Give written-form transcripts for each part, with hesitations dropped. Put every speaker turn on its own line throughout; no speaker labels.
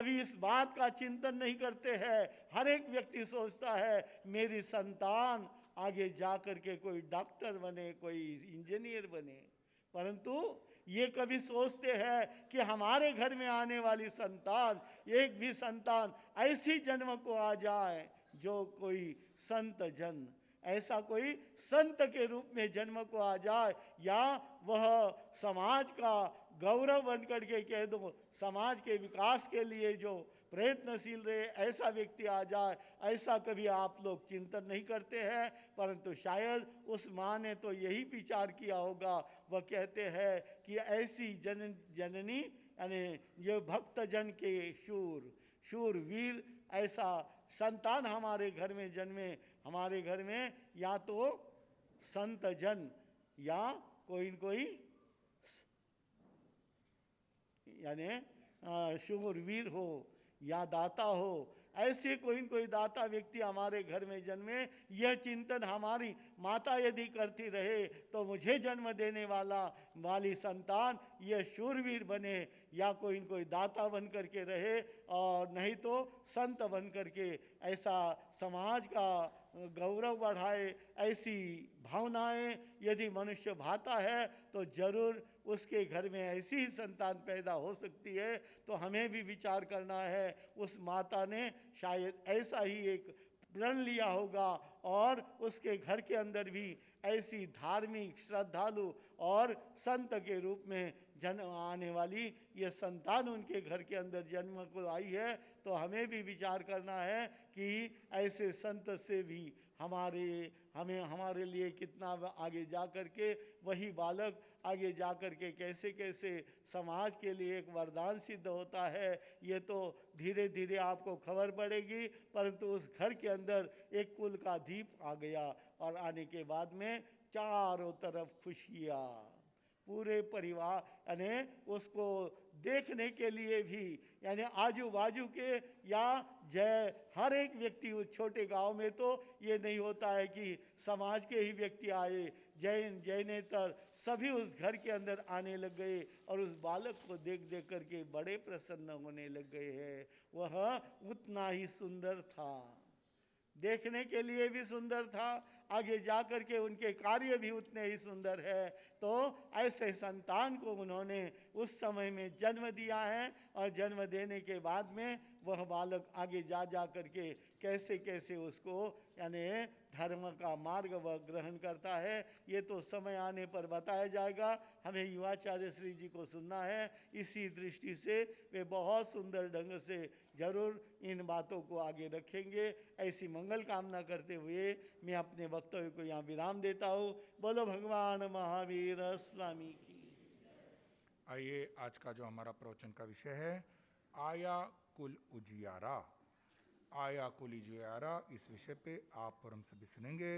कभी इस बात का चिंतन नहीं करते हैं। हर एक व्यक्ति सोचता है मेरी संतान आगे जा कर के कोई डॉक्टर बने, कोई इंजीनियर बने, परंतु ये कभी सोचते हैं कि हमारे घर में आने वाली संतान, एक भी संतान ऐसी जन्म को आ जाए जो कोई संत जन, ऐसा कोई संत के रूप में जन्म को आ जाए, या वह समाज का गौरव बन करके कह दो, समाज के विकास के लिए जो प्रयत्नशील रहे, ऐसा व्यक्ति आ जाए, ऐसा कभी आप लोग चिंतन नहीं करते हैं। परंतु शायद उस माँ ने तो यही विचार किया होगा। वह कहते हैं कि ऐसी जननी यानी ये भक्त जन के शूरवीर ऐसा संतान हमारे घर में जन्मे। हमारे घर में या तो संत जन या कोई न कोई यानी शूरवीर हो या दाता हो, ऐसे कोई न कोई दाता व्यक्ति हमारे घर में जन्मे। यह चिंतन हमारी माता यदि करती रहे तो मुझे जन्म देने वाली संतान यह शूरवीर बने, या कोई न कोई दाता बन करके रहे, और नहीं तो संत बन करके ऐसा समाज का गौरव बढ़ाए। ऐसी भावनाएं यदि मनुष्य भाता है तो जरूर उसके घर में ऐसी ही संतान पैदा हो सकती है। तो हमें भी विचार करना है, उस माता ने शायद ऐसा ही एक प्रण लिया होगा, और उसके घर के अंदर भी ऐसी धार्मिक, श्रद्धालु और संत के रूप में जन्म आने वाली ये संतान उनके घर के अंदर जन्म को आई है। तो हमें भी विचार करना है कि ऐसे संत से भी हमारे लिए कितना आगे जा कर के वही बालक आगे जा कर के कैसे कैसे समाज के लिए एक वरदान सिद्ध होता है, ये तो धीरे धीरे आपको खबर पड़ेगी। परंतु उस घर के अंदर एक कुल का दीप आ गया, और आने के बाद में चारों तरफ खुशियाँ, पूरे परिवार यानी उसको देखने के लिए भी, यानी आजू बाजू के या जय हर एक व्यक्ति, उस छोटे गांव में तो ये नहीं होता है कि समाज के ही व्यक्ति आए, जैन जैनेतर सभी उस घर के अंदर आने लग गए, और उस बालक को देख देख करके बड़े प्रसन्न होने लग गए हैं। वह उतना ही सुंदर था, देखने के लिए भी सुंदर था, आगे जा कर के उनके कार्य भी उतने ही सुंदर है। तो ऐसे संतान को उन्होंने उस समय में जन्म दिया है, और जन्म देने के बाद में वह बालक आगे जा कर के कैसे कैसे उसको यानी धर्म का मार्ग वह ग्रहण करता है, ये तो समय आने पर बताया जाएगा। हमें युवाचार्य श्री जी को सुनना है। इसी दृष्टि से वे बहुत सुंदर ढंग से जरूर इन बातों को आगे रखेंगे। ऐसी मंगल कामना करते हुए मैं अपने वक्तव्य को यहाँ विराम देता हूँ। बोलो भगवान महावीर स्वामी की।
आइए, आज का जो हमारा प्रवचन का विषय है, आया कुल उजियारा। आया कुल उजियारा, इस विषय पे आप और हम सभी सुनेंगे।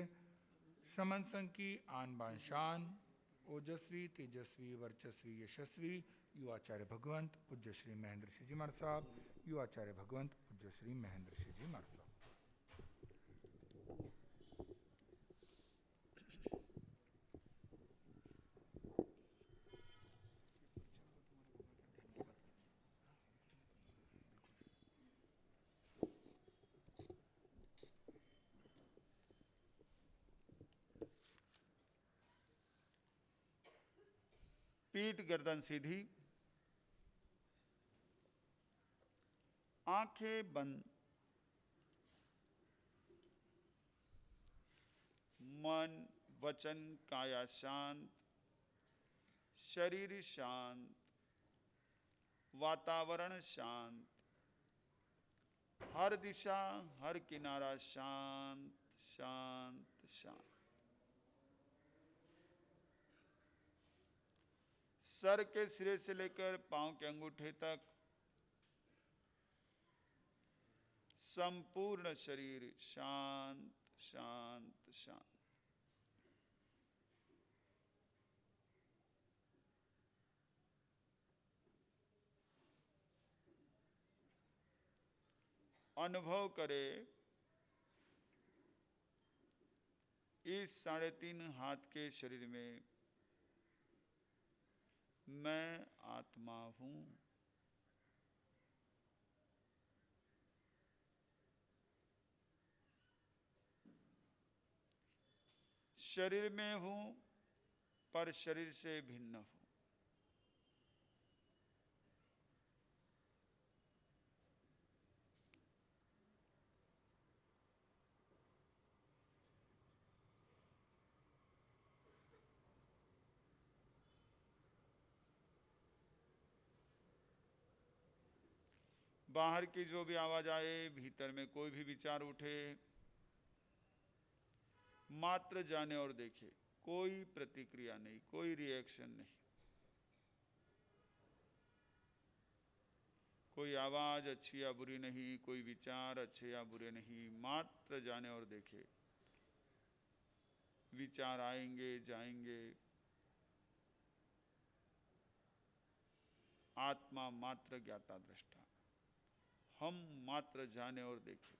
शमन संघ की आन बान शान, ओजस्वी तेजस्वी वर्चस्वी यशस्वी युवाचार्य भगवंत पूज्य श्री महेंद्र सिंह जी महाराज साहब, युवाचार्य भगवंत पूज्य श्री महेंद्र सिंह जी महाराज साहब।
पीठ गर्दन सीधी, आंखें बंद, मन वचन काया शांत, शरीर शांत, वातावरण शांत, हर दिशा हर किनारा शांत शांत शांत। सर के सिरे से लेकर पांव के अंगूठे तक संपूर्ण शरीर शांत शांत शांत। अनुभव करे इस 3.5 हाथ के शरीर में मैं आत्मा हूं। शरीर में हूं पर शरीर से भिन्न हूं। बाहर की जो भी आवाज आए, भीतर में कोई भी विचार उठे, मात्र जाने और देखे, कोई प्रतिक्रिया नहीं, कोई रिएक्शन नहीं। कोई आवाज अच्छी या बुरी नहीं, कोई विचार अच्छे या बुरे नहीं, मात्र जाने और देखे। विचार आएंगे जाएंगे, आत्मा मात्र ज्ञाता दृष्टा, हम मात्र जाने और देखे।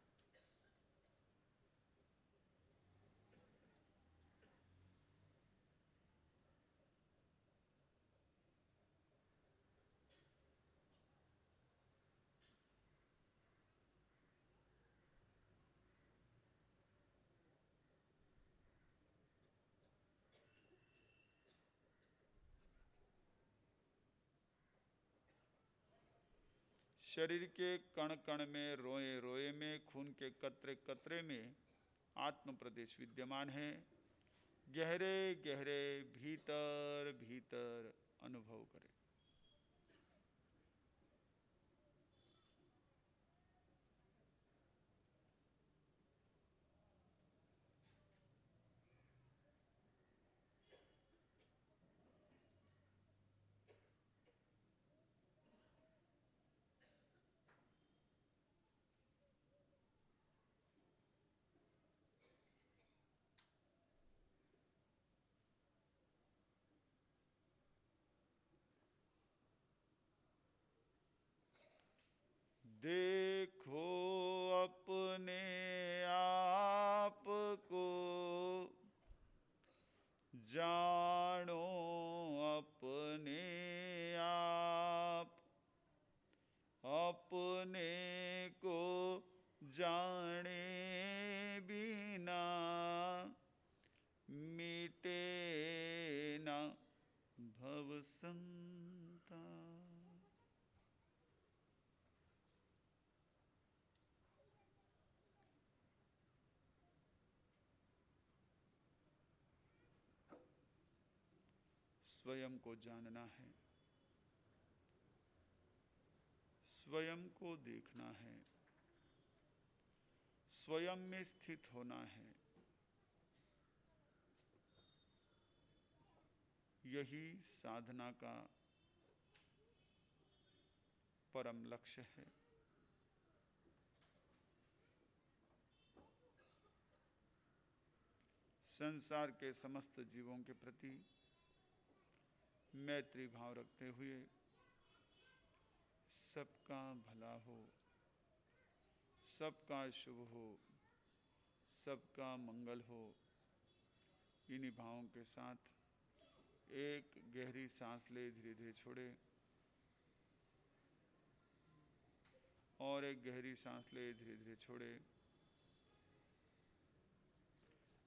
शरीर के कण कण में, रोए रोए में, खून के कतरे कतरे में आत्म प्रदेश विद्यमान है। गहरे गहरे भीतर भीतर अनुभव करें। देखो अपने आप को, जानो अपने आप, अपने को जाने बिना मिटे ना भव संता। स्वयं को जानना है, स्वयं को देखना है, स्वयं में स्थित होना है। यही साधना का परम लक्ष्य है। संसार के समस्त जीवों के प्रति मैत्री भाव रखते हुए सबका भला हो, सबका शुभ हो, सबका मंगल हो, इन्हीं भावों के साथ एक गहरी सांस ले, धीरे धीरे छोड़े और एक गहरी सांस ले, धीरे धीरे छोड़े।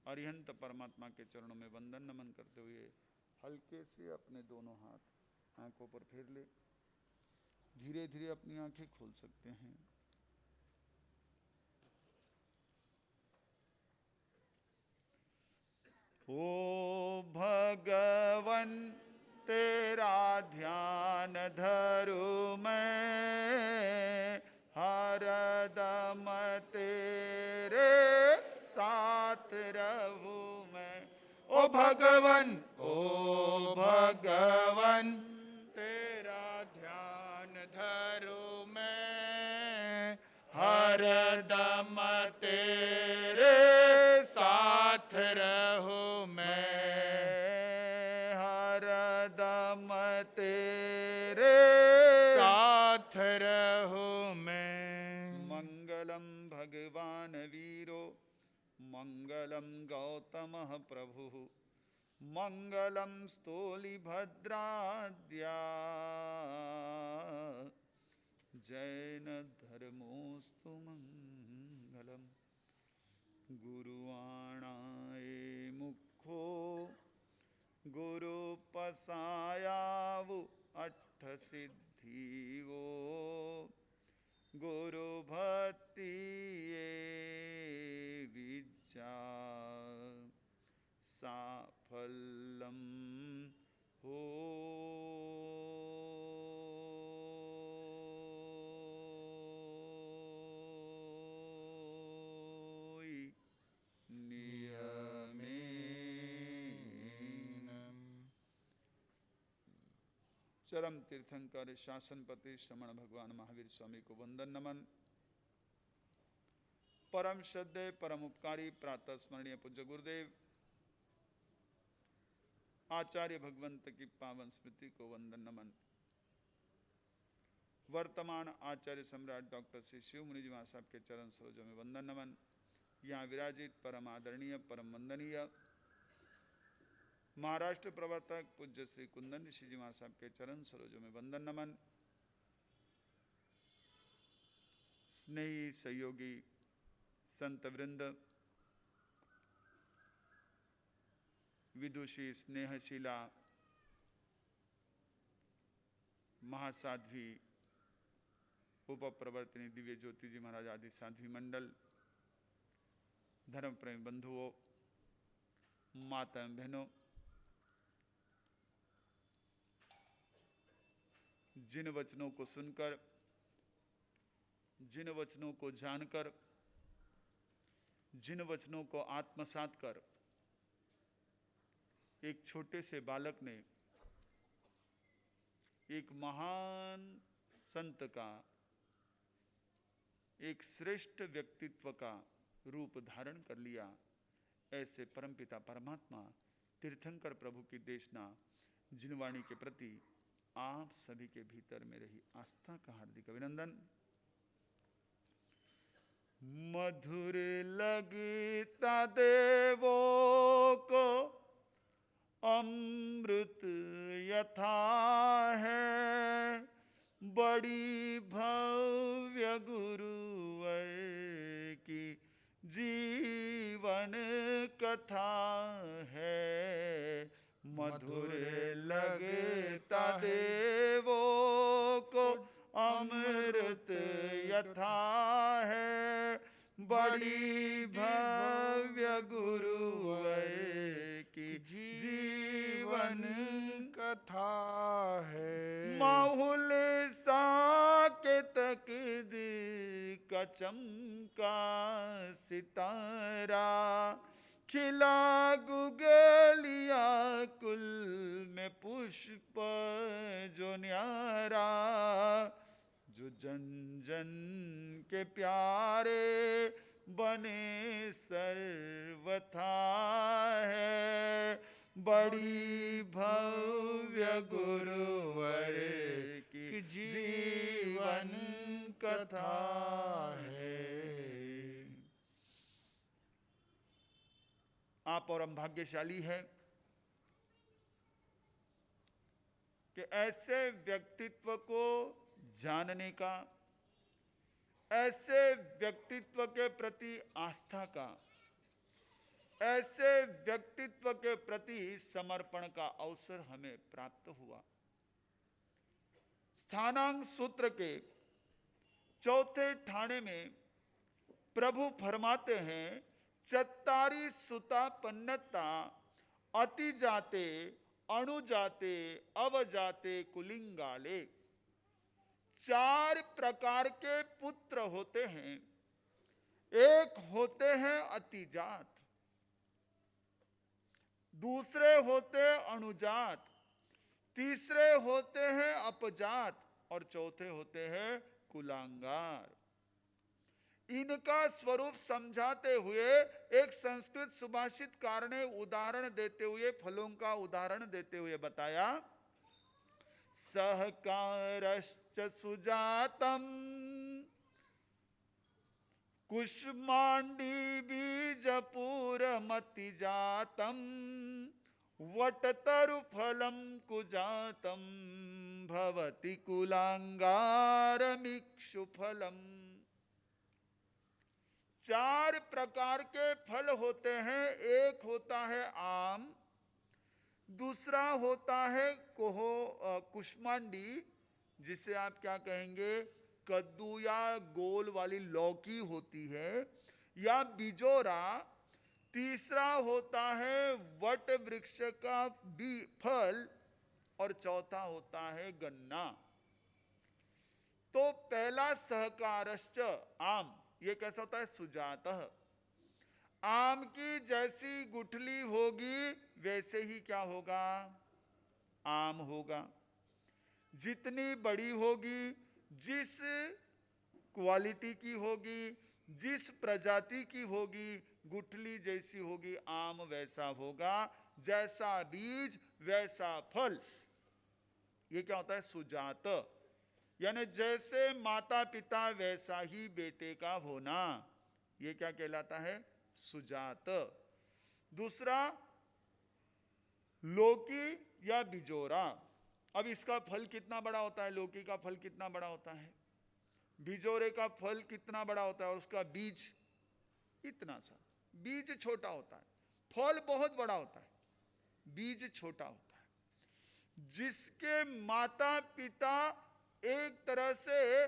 अरिहंत परमात्मा के चरणों में वंदन नमन करते हुए हल्के से अपने दोनों हाथ आंखों पर फेर ले। धीरे धीरे अपनी आंखें खोल सकते हैं। ओ भगवन तेरा ध्यान धरूं मैं, हरदम तेरे साथ रहूं मैं। ओ भगवन, ओ भगवन
तेरा ध्यान धरूं मैं,
हरदम तेरे साथ रहूं मैं, हरदम तेरे
साथ रहूं मैं।
मंगलम भगवान वीरो, मंगलम गौतमः प्रभुः, मंगलम स्तोलिभद्राद्या, जैन धर्मोस्तु मंगलम। गुरुवाणाय मुखो सिद्धि वो गुरु भक्ति ये विद्या साफल्यम हो। चरम तीर्थंकर शासनपति श्रमण भगवान महावीर स्वामी को वंदन नमन। परम श्रद्धेय परम उपकारी प्रातः स्मरणीय पूज्य गुरुदेव आचार्य भगवंत की पावन स्मृति को वंदन नमन। वर्तमान आचार्य सम्राट डॉक्टर श्री शिव मुनि जी महाराज साहब के चरण सरोजों में वंदन नमन। यहाँ विराजित परम आदरणीय परम वंदनीय महाराष्ट्र प्रवर्तक पूज्य श्री कुंदन ऋषि जी महाराज साहब के चरण सरोजों में वंदन नमन। स्नेही सहयोगी संत वृंद, विदुषी स्नेहशीला महासाध्वी उपप्रवर्तनी दिव्य ज्योति जी महाराज आदि साध्वी मंडल, धर्म प्रेम बंधुओं, माता एवं बहनों, जिन वचनों को सुनकर, जिन वचनों को जानकर, जिन वचनों को आत्मसात कर एक छोटे से बालक ने एक महान संत का, एक श्रेष्ठ व्यक्तित्व का रूप धारण कर लिया, ऐसे परमपिता परमात्मा तीर्थंकर प्रभु की देशना जिनवाणी के प्रति आप सभी के भीतर में रही आस्था का हार्दिक अभिनंदन। मधुर लगता देवों को अमृत यथा है, बड़ी भव्य गुरुवर की जीवन कथा है। मधुर लगता देवों को अमृत यथा है, बड़ी भव्य गुरुवर की जीवन
कथा है।
माहौल साकेत का चमका सितारा, खिला गुगलिया कुल में पुष्प जो न्यारा, जो जन जन के प्यारे बने सर्वथा है, बड़ी भव्य गुरुवर की जीवन कथा है। आप और हम भाग्यशाली हैं कि ऐसे व्यक्तित्व को जानने का, ऐसे व्यक्तित्व के प्रति आस्था का, ऐसे व्यक्तित्व के प्रति समर्पण का अवसर हमें प्राप्त हुआ। स्थानांग सूत्र के चौथे ठाणे में प्रभु फरमाते हैं, चत्तारी सुता पन्नता अति जाते अणुजाते अवजाते कुलिंगाले। 4 प्रकार के पुत्र होते हैं। एक होते हैं अतिजात, दूसरे होते अणुजात, तीसरे होते हैं अपजात और चौथे होते हैं कुलांगार। इनका स्वरूप समझाते हुए एक संस्कृत सुभाषितकार ने उदाहरण देते हुए, फलों का उदाहरण देते हुए बताया, सहकारश्च सुजातम कुष्मांडी बीजपूरमति जातम वटतरु फलम कुजातम भवति कुलांगारमिक्षु फलम। 4 प्रकार के फल होते हैं। एक होता है आम, दूसरा होता है कुष्मांडी, जिसे आप क्या कहेंगे, कद्दू या गोल वाली लौकी होती है, या बिजोरा। तीसरा होता है वट वृक्ष का फल, और चौथा होता है गन्ना। तो पहला सहकारश्च आम, ये कैसा होता है, सुजातः। आम की जैसी गुठली होगी वैसे ही क्या होगा, आम होगा। जितनी बड़ी होगी, जिस क्वालिटी की होगी, जिस प्रजाति की होगी, गुठली जैसी होगी, आम वैसा होगा। जैसा बीज वैसा फल, ये क्या होता है, सुजात। यानी जैसे माता पिता वैसा ही बेटे का होना, ये क्या कहलाता है, सुजात। दूसरा लौकी या बिजोरा। अब इसका फल कितना बड़ा होता है, लौकी का फल कितना बड़ा होता है, बिजोरे का फल कितना बड़ा होता है, और उसका बीज इतना सा। बीज छोटा होता है, फल बहुत बड़ा होता है, बीज छोटा होता है। जिसके माता पिता एक तरह से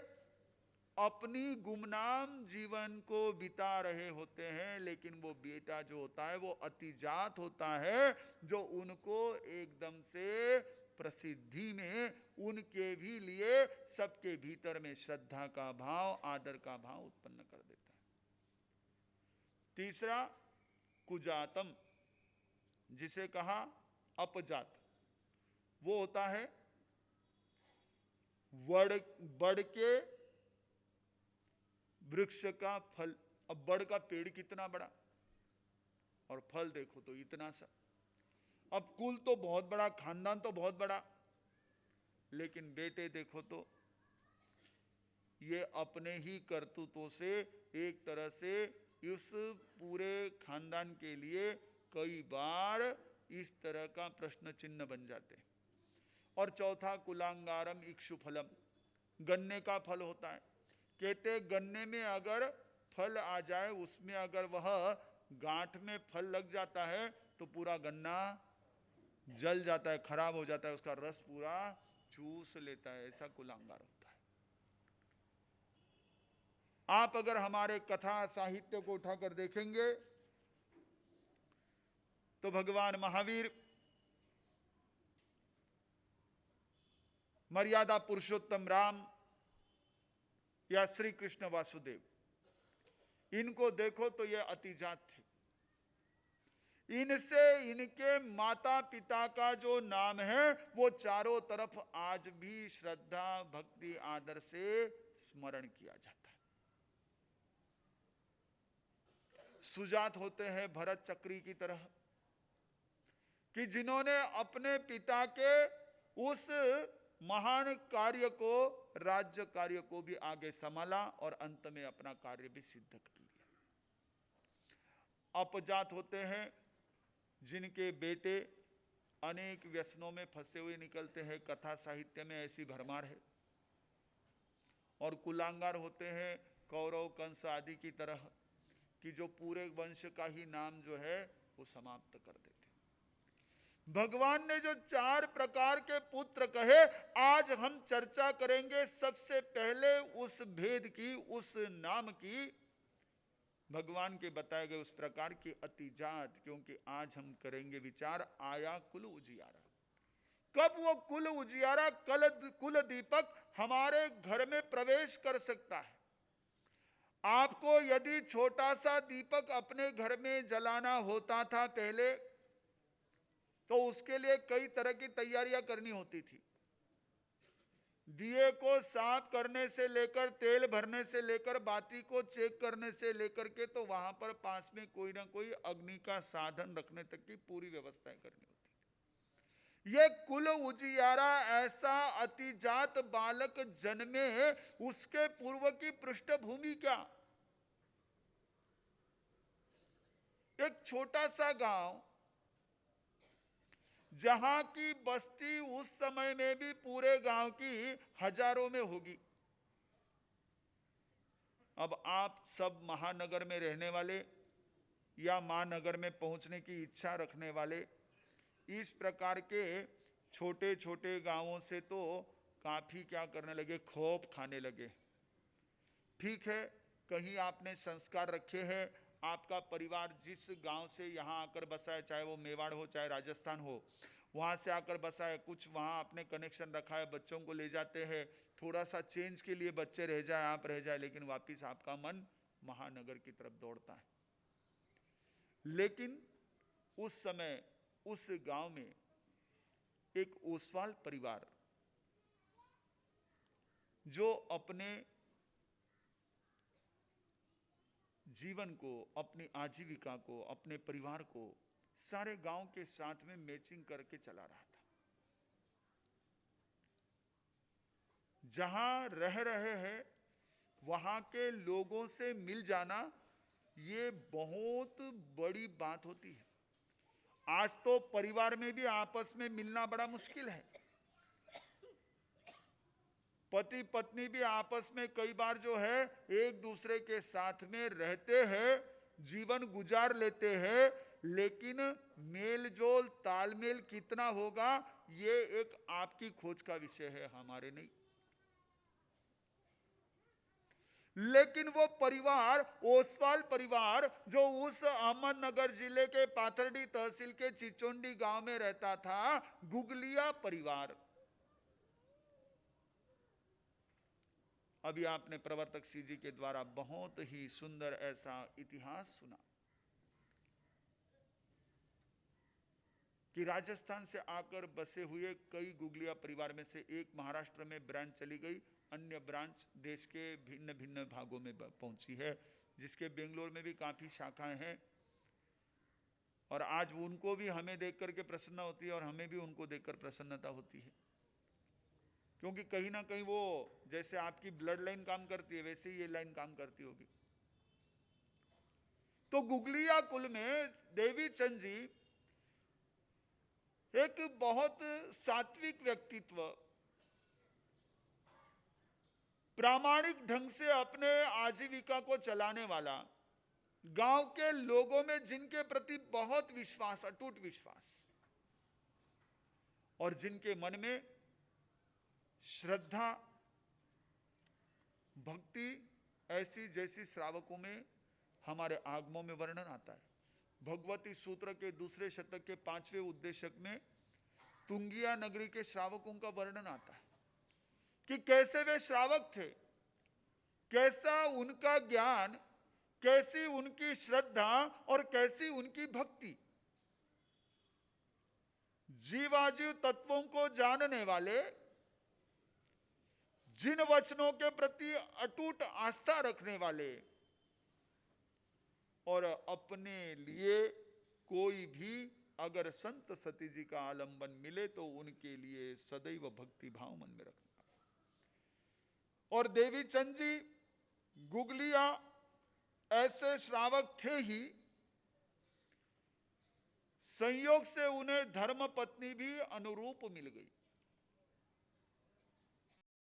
अपनी गुमनाम जीवन को बिता रहे होते हैं, लेकिन वो बेटा जो होता है वो अतिजात होता है, जो उनको एकदम से प्रसिद्धि में, उनके भी लिए सबके भीतर में श्रद्धा का भाव, आदर का भाव उत्पन्न कर देता है। तीसरा कुजातम, जिसे कहा अपजात, वो होता है बड़ के वृक्ष का फल। अब बड़ का पेड़ कितना बड़ा, और फल देखो तो इतना सा। अब कुल तो बहुत बड़ा, खानदान तो बहुत बड़ा, लेकिन बेटे देखो तो ये अपने ही करतूतों से एक तरह से इस पूरे खानदान के लिए कई बार इस तरह का प्रश्न चिन्ह बन जाते हैं। और चौथा कुलांगारम इक्षुफलम, गन्ने का फल होता है। कहते गन्ने में अगर फल आ जाए, उसमें अगर वह गांठ में फल लग जाता है तो पूरा गन्ना जल जाता है, खराब हो जाता है, उसका रस पूरा चूस लेता है, ऐसा कुलांगार होता है। आप अगर हमारे कथा साहित्य को उठाकर देखेंगे तो भगवान महावीर, मर्यादा पुरुषोत्तम राम या श्री कृष्ण वासुदेव, इनको देखो तो ये अतिजात थे। इनसे इनके माता पिता का जो नाम है वो चारों तरफ आज भी श्रद्धा भक्ति आदर से स्मरण किया जाता है। सुजात होते हैं भरत चक्री की तरह, कि जिन्होंने अपने पिता के उस महान कार्य को, राज्य कार्य को भी आगे संभाला और अंत में अपना कार्य भी सिद्ध कर लिया। अपजात होते हैं जिनके बेटे अनेक व्यसनों में फंसे हुए निकलते हैं, कथा साहित्य में ऐसी भरमार है। और कुलांगार होते हैं कौरव कंस आदि की तरह, कि जो पूरे वंश का ही नाम जो है वो समाप्त कर देते। भगवान ने जो 4 प्रकार के पुत्र कहे, आज हम चर्चा करेंगे सबसे पहले उस भेद की, उस नाम की, भगवान के बताए गए उस प्रकार की अतिजात। क्योंकि आज हम करेंगे विचार आया कुल उजियारा। कब वो कुल उजियारा, कुल दीपक हमारे घर में प्रवेश कर सकता है। आपको यदि छोटा सा दीपक अपने घर में जलाना होता था पहले, तो उसके लिए कई तरह की तैयारियां करनी होती थी। दिए को साफ करने से लेकर, तेल भरने से लेकर, बाती को चेक करने से लेकर के, तो वहां पर पास में कोई ना कोई अग्नि का साधन रखने तक की पूरी व्यवस्थाएं करनी होती थी। ये कुल उजियारा ऐसा अतिजात बालक जन्मे, उसके पूर्व की पृष्ठभूमि क्या? एक छोटा सा गांव, जहां की बस्ती उस समय में भी पूरे गांव की हजारों में होगी। अब आप सब महानगर में रहने वाले या महानगर में पहुंचने की इच्छा रखने वाले, इस प्रकार के छोटे छोटे गांवों से तो काफी क्या करने लगे, खोप खाने लगे। ठीक है, कहीं आपने संस्कार रखे हैं, आपका परिवार जिस गांव से यहाँ आकर बसा है, चाहे वो मेवाड़ हो चाहे राजस्थान हो, वहां से आकर बसा है, कुछ वहां आपने कनेक्शन रखा है, बच्चों को ले जाते हैं, थोड़ा सा चेंज के लिए बच्चे रह जाए, आप रह जाए, लेकिन वापिस आपका मन महानगर की तरफ दौड़ता है। लेकिन उस समय उस गांव में एक ओसवाल परिवार जो अपने जीवन को, अपनी आजीविका को, अपने परिवार को सारे गांव के साथ में मैचिंग करके चला रहा था। जहां रह रहे हैं वहां के लोगों से मिल जाना ये बहुत बड़ी बात होती है। आज तो परिवार में भी आपस में मिलना बड़ा मुश्किल है। पति पत्नी भी आपस में कई बार जो है एक दूसरे के साथ में रहते हैं, जीवन गुजार लेते हैं, लेकिन मेल जोल तालमेल कितना होगा ये एक आपकी खोज का विषय है, हमारे नहीं। लेकिन वो परिवार, ओसवाल परिवार, जो उस अहमदनगर जिले के पाथरडी तहसील के चिचोंडी गांव में रहता था, गुगलिया परिवार। अभी आपने प्रवर्तक सिंह जी के द्वारा बहुत ही सुंदर ऐसा इतिहास सुना कि राजस्थान से आकर बसे हुए कई गुगलिया परिवार में से एक महाराष्ट्र में ब्रांच चली गई, अन्य ब्रांच देश के भिन्न भिन्न भागों में पहुंची है, जिसके बेंगलोर में भी काफी शाखाएं हैं। और आज उनको भी हमें देख करके प्रसन्नता होती है और हमें भी उनको देखकर प्रसन्नता होती है, क्योंकि कहीं ना कहीं वो जैसे आपकी ब्लड लाइन काम करती है वैसे ही ये लाइन काम करती होगी। तो गुगलिया कुल में देवी चंद जी एक बहुत सात्विक व्यक्तित्व, प्रामाणिक ढंग से अपने आजीविका को चलाने वाला, गांव के लोगों में जिनके प्रति बहुत विश्वास, अटूट विश्वास, और जिनके मन में श्रद्धा भक्ति ऐसी जैसी श्रावकों में हमारे आगमों में वर्णन आता है। भगवती सूत्र के दूसरे शतक के 5वें उद्देशक में तुंगिया नगरी के श्रावकों का वर्णन आता है कि कैसे वे श्रावक थे, कैसा उनका ज्ञान, कैसी उनकी श्रद्धा और कैसी उनकी भक्ति। जीवाजीव तत्वों को जानने वाले, जिन वचनों के प्रति अटूट आस्था रखने वाले, और अपने लिए कोई भी अगर संत सती जी का आलंबन मिले तो उनके लिए सदैव भक्ति भाव मन में रखना। और देवी चंद जी गुगलिया ऐसे श्रावक थे ही, संयोग से उन्हें धर्म पत्नी भी अनुरूप मिल गई।